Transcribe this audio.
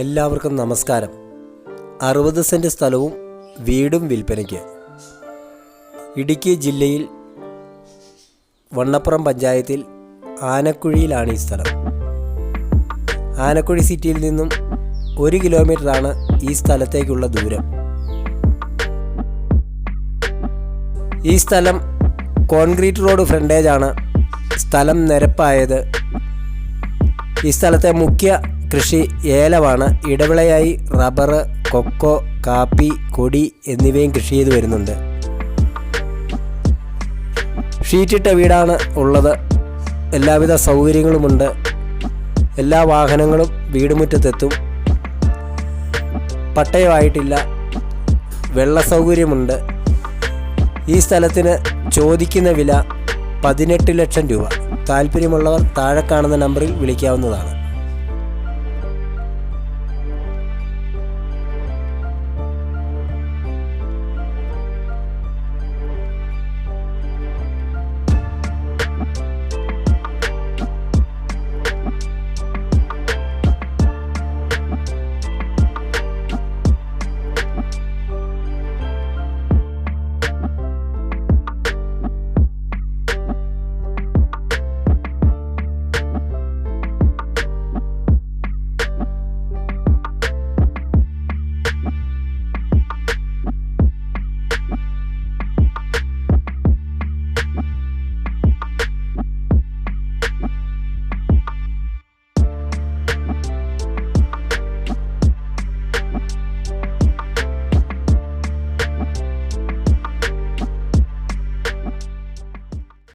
എല്ലാവർക്കും നമസ്കാരം. 60 സെൻറ്റ് സ്ഥലവും വീടും വിൽപ്പനയ്ക്ക്. ഇടുക്കി ജില്ലയിൽ വണ്ണപ്പുറം പഞ്ചായത്തിൽ ആനക്കുഴിയിലാണ് ഈ സ്ഥലം. ആനക്കുഴി സിറ്റിയിൽ നിന്നും 1 കിലോമീറ്ററാണ് ഈ സ്ഥലത്തേക്കുള്ള ദൂരം. ഈ സ്ഥലം കോൺക്രീറ്റ് റോഡ് ഫ്രണ്ടേജാണ്. സ്ഥലം നിരപ്പായത്. ഈ സ്ഥലത്തെ മുഖ്യ കൃഷി ഏലമാണ്. ഇടവിളയായി റബ്ബർ, കൊക്കോ, കാപ്പി, കൊടി എന്നിവയും കൃഷി ചെയ്തു വരുന്നുണ്ട്. ഷീറ്റിട്ട വീടാണ് ഉള്ളത്. എല്ലാവിധ സൗകര്യങ്ങളുമുണ്ട്. എല്ലാ വാഹനങ്ങളും വീടുമുറ്റത്തെത്തും. പട്ടയമായിട്ടില്ല. വെള്ള സൗകര്യമുണ്ട്. ഈ സ്ഥലത്തിന് ചോദിക്കുന്ന വില 18 ലക്ഷം രൂപ. താല്പര്യമുള്ളവർ താഴെ കാണുന്ന നമ്പറിൽ വിളിക്കാവുന്നതാണ്.